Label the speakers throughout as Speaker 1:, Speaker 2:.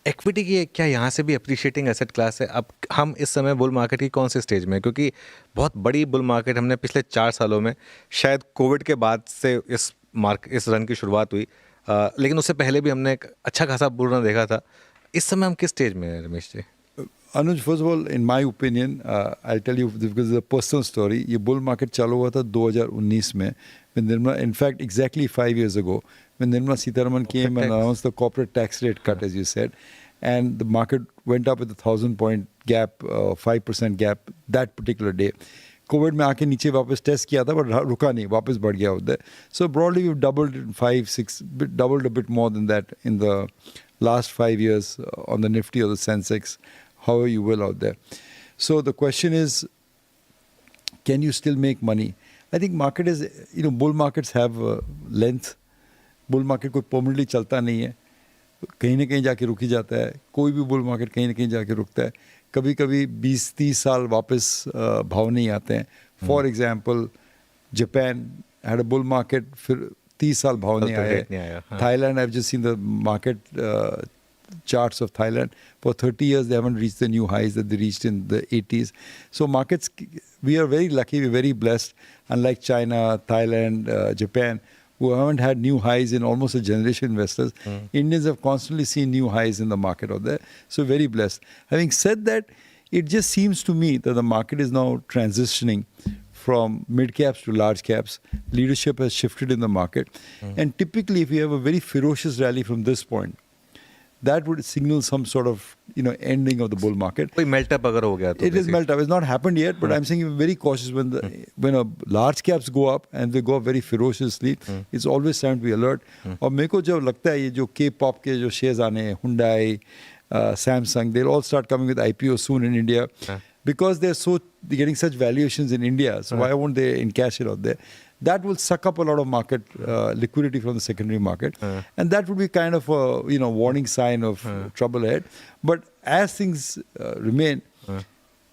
Speaker 1: Equity की क्या यहाँ से भी अप्रिशिएटिंग एसेट क्लास है? अब हम इस समय बुल मार्केट की कौन से स्टेज में हैं? क्योंकि बहुत बड़ी बुल मार्केट हमने पिछले 4 सालों में, शायद कोविड के बाद से इस रन की शुरुआत हुई, लेकिन उससे पहले भी हमने एक अच्छा खासा बुल रन देखा था। इस समय हम किस स्टेज में हैं Ramesh ji?
Speaker 2: Anuj, first of all, in my opinion, I'll tell you because it's a personal story. ये bull market चालू हुआ था 2019 में. When Nirmala, in fact, exactly 5 years ago, when Nirmala Sitharaman came and announced the corporate tax rate cut, as you said, and the market went up with a 1,000-point gap, 5% gap that particular day. Covid में आके नीचे वापस test किया था but रुका नहीं, वापस बढ़ गया उधर. So broadly we doubled in 5-6, doubled a bit more than that in the last 5 years on the Nifty or the Sensex, however you will out there. So the question is, can you still make money? I think market is, bull markets have length. Bull market कोई permanently चलता नहीं है, कहीं ना कहीं जाके रुक ही जाता है. कोई भी bull market कहीं ना कहीं जाके रुकता है. कभी कभी 20-30 साल वापस भाव नहीं आते हैं. For example Japan had a bull market, फिर 30 साल भाव नहीं आया. Thailand, I have just seen the market charts of Thailand. For 30 years, they haven't reached the new highs that they reached in the 80s. So markets, we are very lucky, we're very blessed, unlike China, Thailand, Japan, who haven't had new highs in almost a generation. Investors, Indians have constantly seen new highs in the market out there. So very blessed. Having said that, it just seems to me that the market is now transitioning from mid caps to large caps. Leadership has shifted in the market. And typically, if you have a very ferocious rally from this point, that would signal some sort of, ending of the bull market.
Speaker 1: कोई melt up अगर हो गया तो
Speaker 2: it is melt up. It's not happened yet, but I'm saying be very cautious when a large caps go up and they go up very ferociously. It's always time to be alert. और मेरे को जब लगता है ये जो K-pop के जो shares आने हैं, Hyundai, Samsung, they'll all start coming with IPO soon in India because they're getting such valuations in India. So why won't they encash it out there? That will suck up a lot of market liquidity from the secondary market, and that would be kind of a warning sign of trouble ahead. But as things remain,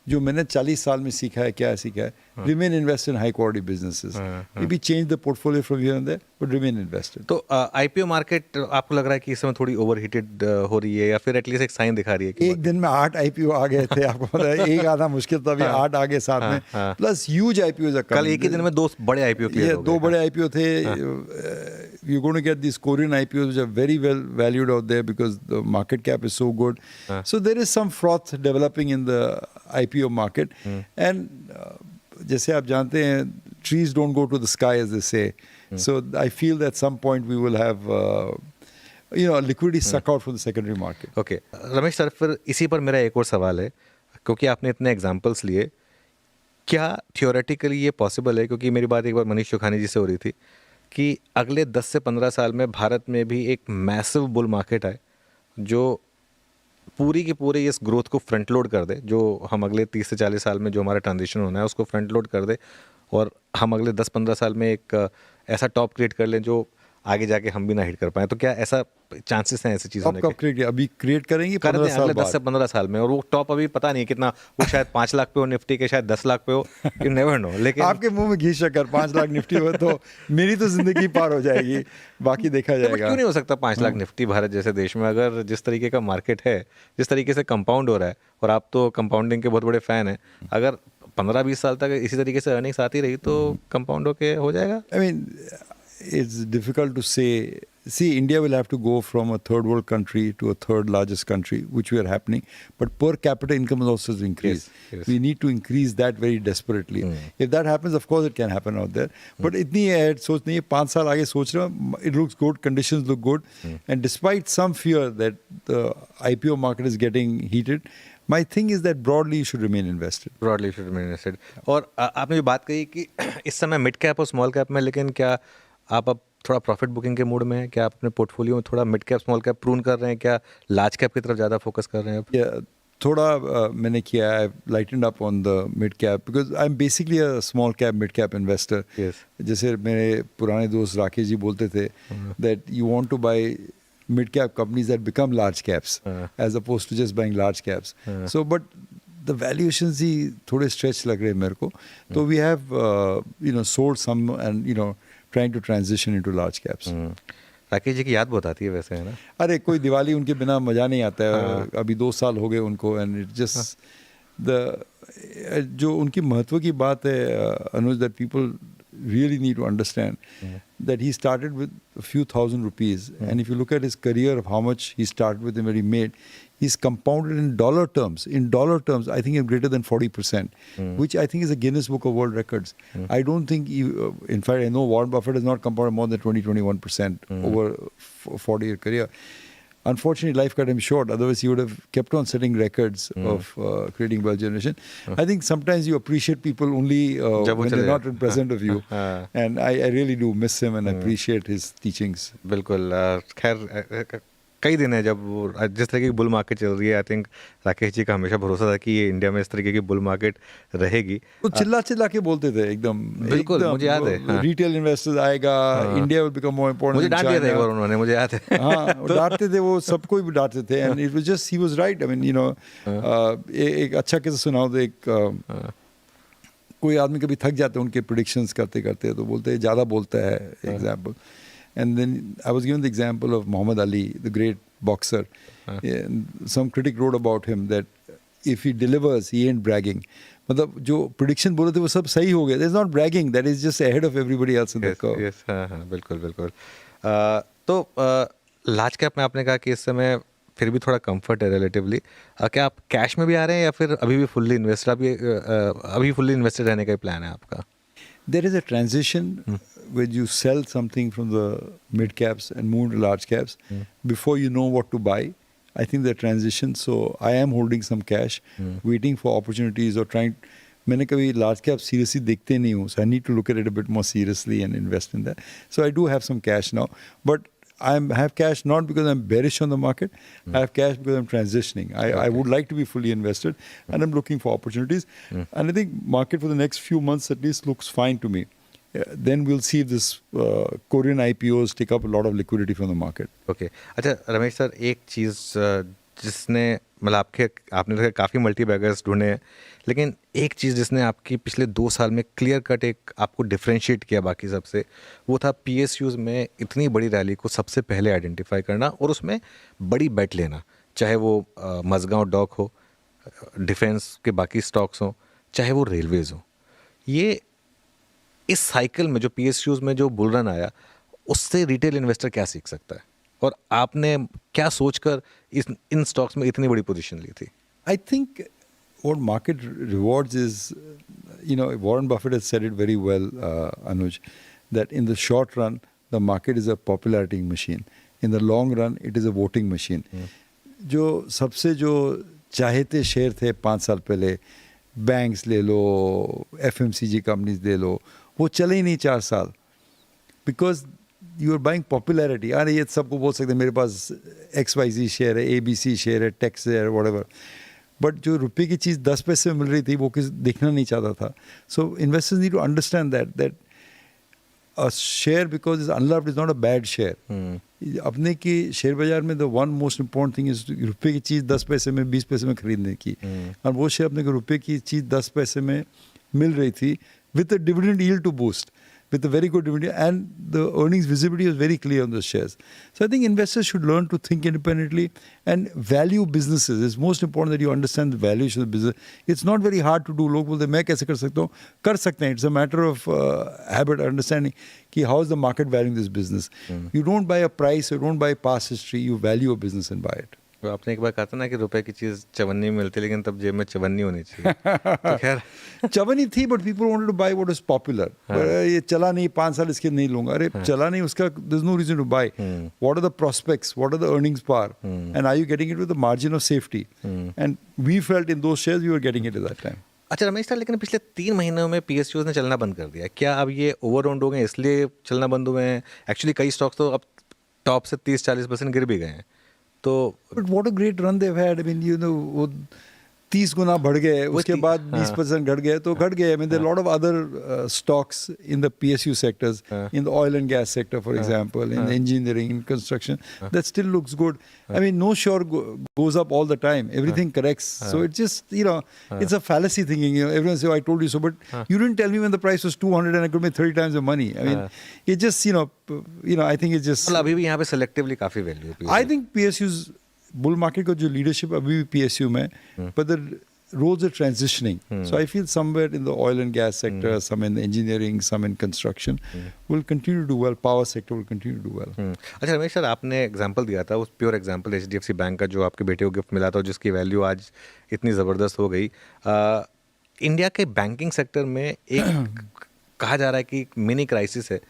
Speaker 2: जो मैंने 40 साल में सीखा है, क्या सीखा है? Remain invested in high quality businesses. Maybe change the portfolio from here and there, but remain invested.
Speaker 1: तो IPO मार्केट आपको लग रहा है कि इस समय थोड़ी ओवरहीटेड हो रही है या फिर एटलीस्ट एक साइन दिखा रही है कि
Speaker 2: एक दिन में 8 IPO आ गए थे, आपको पता है, एक आधा मुश्किल था, अभी 8 आ गए साथ में, प्लस ह्यूज IPOs.
Speaker 1: कल एक ही दिन में 2 बड़े IPO क्लियर हो गए.
Speaker 2: 2 बड़े IPO थे. You're going to get these Korean IPOs which are very well valued out there because the market cap is so good. So there is some froth developing in the IPO market. And जैसे आप जानते हैं, trees don't go to the sky, as they say. So I feel that at some point we will have liquidity suck out from the secondary market.
Speaker 1: Okay. Ramesh sir, फिर इसी पर मेरा एक और सवाल है, क्योंकि आपने इतने एग्जांपल्स लिए, क्या थियोरेटिकली ये पॉसिबल है, क्योंकि मेरी बात एक बार मनीष चौखानी जी से हो रही थी, कि अगले 10 से 15 साल में भारत में भी एक मैसिव बुल मार्केट आए जो पूरी की पूरी इस ग्रोथ को फ्रंट लोड कर दे, जो हम अगले 30 से 40 साल में जो हमारा ट्रांजिशन होना है उसको फ्रंट लोड कर दे, और हम अगले 10-15 साल में एक ऐसा टॉप क्रिएट कर लें जो आगे जाके हम भी ना हिट कर पाए? तो क्या ऐसा चांसेस हैं ऐसी चीज़ होने के?
Speaker 2: अभी क्रिएट करेंगे 15 साल
Speaker 1: अगले 10 से 15 साल में, और वो टॉप अभी पता नहीं कितना, वो शायद 5 लाख पे हो निफ्टी के, शायद 10 लाख पे हो, यू नेवर नो. लेकिन
Speaker 2: आपके मुंह में घी शक्कर, 5 लाख निफ्टी हो तो मेरी तो जिंदगी पार हो जाएगी, बाकी देखा जाएगा.
Speaker 1: क्यों नहीं हो सकता 5 लाख निफ्टी भारत जैसे देश में, अगर जिस तरीके का मार्केट है, जिस तरीके से कंपाउंड हो रहा है, और आप तो कंपाउंडिंग के बहुत बड़े फैन हैं, अगर 15-20 साल तक इसी तरीके से अर्निंग्स आती रही तो कंपाउंड होके हो जाएगा?
Speaker 2: I mean, it's difficult to say. See, India will have to go from a third world country to a third largest country, which we are happening. But per capita income is also increased.
Speaker 1: Yes.
Speaker 2: We need to increase that very desperately. If that happens, of course, it can happen out there. But इतनी सोच नहीं है, 5 साल आगे सोच रहे हो, it looks good, conditions look good. And despite some fear that the IPO market is getting heated, my thing is that broadly you should remain invested.
Speaker 1: Broadly you should remain invested. और आपने जो बात कही कि इस समय mid cap और small cap में, लेकिन क्या आप अब थोड़ा प्रॉफिट बुकिंग के मूड में है? क्या आप अपने पोर्टफोलियो में थोड़ा mid cap small cap prune कर रहे हैं? क्या लार्ज कैप की तरफ ज़्यादा फोकस कर रहे हैं?
Speaker 2: थोड़ा मैंने किया है, lightened up on the mid cap because I am basically a small cap mid cap investor. जैसे मेरे पुराने दोस्त राकेश जी बोलते थे that you want to buy mid cap companies that become large caps as opposed to just buying large caps. So but the valuations ही थोड़े stretch लग रहे हैं मेरे को. So we have sold some and trying to transition into large caps.
Speaker 1: Rakesh ji की याद बहुत आती है वैसे, है ना?
Speaker 2: अरे कोई दिवाली उनके बिना मज़ा नहीं आता है। अभी 2 साल हो गए उनको, एंड इट जस्ट द जो उनकी महत्व की बात है Anuj, that people really need to understand that he started with a few thousand rupees, and if you look at his career of how much he started with and what he made, he's compounded in dollar terms. In dollar terms, I think it's greater than 40%, which I think is a Guinness Book of World Records. I don't think, in fact, I know Warren Buffett has not compounded more than 20-21% over a 40-year career. Unfortunately, life cut him short. Otherwise, he would have kept on setting records of creating wealth generation. I think sometimes you appreciate people only
Speaker 1: जब वो
Speaker 2: when
Speaker 1: चले
Speaker 2: they're not
Speaker 1: जाते
Speaker 2: in present of you.
Speaker 1: हाँ।
Speaker 2: And I really do miss him and appreciate his teachings.
Speaker 1: बिल्कुल। खैर कई दिन है जब वो जिस तरीके की बुल मार्केट चल रही है, आई थिंक राकेश जी का हमेशा भरोसा था कि ये इंडिया में इस तरीके की बुल मार्केट रहेगी।
Speaker 2: वो चिल्ला चिल्ला के बोलते थे एकदम,
Speaker 1: बिल्कुल, मुझे याद है, हाँ।
Speaker 2: रिटेल इन्वेस्टर्स आएगा, India will become more important.
Speaker 1: मुझे डांट दिया था एक बार उन्होंने, मुझे याद है।
Speaker 2: हाँ, वो डांटते थे, वो सबको भी डांटते थे, and it was just he was right. I mean you know, एक अच्छा किस्सा सुनाओ तो, एक कोई आदमी कभी थक जाते हैं उनके प्रिडिक्शंस करते करते, तो बोलते हैं ज़्यादा बोलता है, example. And then I was given the example of Mohammad Ali, the great boxer. Some critic wrote about him that if he delivers he ain't bragging. मतलब जो प्रिडिक्शन बोले थे वो सब सही हो गया, that is not bragging, that is just ahead of everybody else in the curve.
Speaker 1: Yes, हाँ हाँ, बिल्कुल बिल्कुल। तो लार्ज कैप में आपने कहा कि इस समय फिर भी थोड़ा कंफर्ट है रिलेटिवली। क्या आप कैश में भी आ रहे हैं या फिर अभी भी फुल्ली इन्वेस्टेड, अभी फुल्ली इन्वेस्टेड रहने का ही प्लान है आपका?
Speaker 2: There is a transition when you sell something from the mid caps and move to large caps before you know what to buy. I think the transition, so I am holding some cash, waiting for opportunities or trying. मैंने कभी large cap seriously देखते नहीं हूँ, so I need to look at it a bit more seriously and invest in that. So I do have some cash now, but I have cash not because I'm bearish on the market. I have cash because I'm transitioning. I would like to be fully invested, and I'm looking for opportunities. And I think market for the next few months at least looks fine to me. Then we'll see if this Korean IPOs take up a lot of liquidity from the market.
Speaker 1: Okay, अच्छा Ramesh sir, एक चीज़ जिसने मतलब आपने तो काफ़ी multi beggars ढूंढे हैं, लेकिन एक चीज़ जिसने आपकी पिछले 2 साल में क्लियर कट एक आपको डिफ्रेंशिएट किया बाकी सबसे, वो था PSUs में इतनी बड़ी रैली को सबसे पहले आइडेंटिफाई करना और उसमें बड़ी बेट लेना, चाहे वो मज़गांव डॉक हो, डिफेंस के बाकी स्टॉक्स हों, चाहे वो रेलवेज़ हो। ये इस साइकिल में जो PSUs में जो बुल रन आया, उससे रिटेल इन्वेस्टर क्या सीख सकता है, और आपने क्या सोचकर इन स्टॉक्स में इतनी बड़ी पोजीशन ली थी?
Speaker 2: I think what market rewards is, you know, Warren Buffett has said it very well, Anuj, that in the short run, the market is a popularity machine. In the long run, it is a voting machine. जो सबसे जो चाहते share थे 5 साल पहले, banks ले लो, FMCG companies ले लो, वो चले ही नहीं 4 साल, because you are buying popularity. अरे ये सबको बोल सकते हैं मेरे पास XYZ शेयर है, ABC शेयर है, टेक्स शेयर है, व्हाटएवर, बट जो रुपये की चीज़ 10 पैसे में मिल रही थी वो किसी देखना नहीं चाहता था। So investors need to understand that a share because is unloved is not a bad share. अपने की शेयर बाजार में the one most important thing is रुपये की चीज़ 10 पैसे में 20 पैसे में खरीदने की, और वो शेयर अपने को रुपये की चीज़ 10 पैसे में मिल रही थी with a dividend yield to boost, with a very good dividend, and the earnings visibility was very clear on those shares. So I think investors should learn to think independently and value businesses. It's most important that you understand the valuation of the business. It's not very hard to do. लोग बोलते हैं मैं कैसे कर सकता हूँ, कर सकते हैं. It's a matter of habit, understanding कि how is the market valuing this business. You don't buy a price, you don't buy past history, you value a business and buy it.
Speaker 1: तो आपने एक बार कहा था ना कि रुपए की चीज़ चवन्नी में मिलती है, लेकिन तब जेब में चवन्नी होनी चाहिए। तो खैर
Speaker 2: चवन्नी थी, but people wanted to buy what is popular. ये चला नहीं, 5 साल इसके नहीं लूंगा, अरे चला नहीं, उसका there is no reason to buy. What are the prospects, what are the earnings power, and are you getting it with the margin of safety, and we felt in those shares we were getting it at that time.
Speaker 1: अच्छा Ramesh sir, लेकिन पिछले 3 महीनों में PSUs ने चलना बंद कर दिया, क्या अब ये ओवर राउंड हो गए इसलिए चलना बंद हुए हैं? एक्चुअली कई स्टॉक्स तो अब टॉप से 30-40% गिर भी गए हैं। तो
Speaker 2: but what a great run they have had. I mean you know, 30 गुना बढ़ गए,
Speaker 1: वो
Speaker 2: उसके बाद 20% घट गए, तो घट गए. I mean, there are a lot of other stocks in the PSU sectors, in the oil and gas sector, for example, in the engineering, in construction, that still looks good. I mean, no sure goes up all the time. Everything corrects. So it's just, it's a fallacy thinking. Everyone says, oh, I told you so, but you didn't tell me when the price was 200 and I could make 30 times the money. I mean, it just, I think it's just...
Speaker 1: मतलब अभी भी यहाँ पे selectively काफी value है
Speaker 2: I think PSU's bull market का जो leadership अभी भी PSU में, but the roles are transitioning. So I feel somewhere in the oil and gas sector, some in the engineering, some in construction, will continue to do well. Power sector will continue to do well.
Speaker 1: अच्छा Ramesh sir, आपने example दिया था, उस pure example HDFC bank का जो आपके बेटे को गिफ्ट मिला था और जिसकी वैल्यू आज इतनी ज़बरदस्त हो गई. इंडिया के बैंकिंग सेक्टर में एक कहा जा रहा है कि मिनी क्राइसिस है,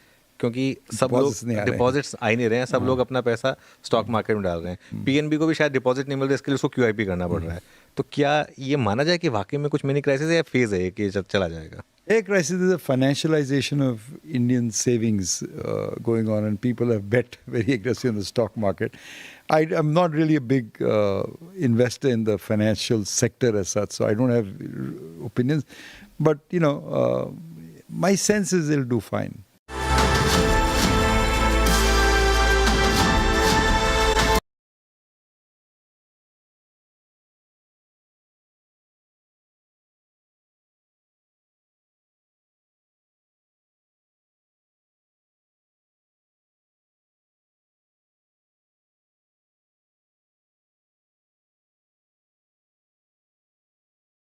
Speaker 1: क्योंकि सब लोग डिपॉजिट्स आ ही नहीं रहे हैं, सब लोग अपना पैसा स्टॉक मार्केट में डाल रहे हैं. पीएनबी को भी शायद डिपॉजिट नहीं मिल रहा है, इसके लिए उसको QIP करना पड़ रहा है. तो क्या ये माना जाए कि वाकई में कुछ मिनी क्राइसिस है या फेज है कि चला जाएगा?
Speaker 2: A crisis is a financialization of Indian savings going on, and people have bet very aggressively on the stock market. I'm not really a big investor in the financial sector as such, so I don't have opinions. But, my sense is they'll do fine.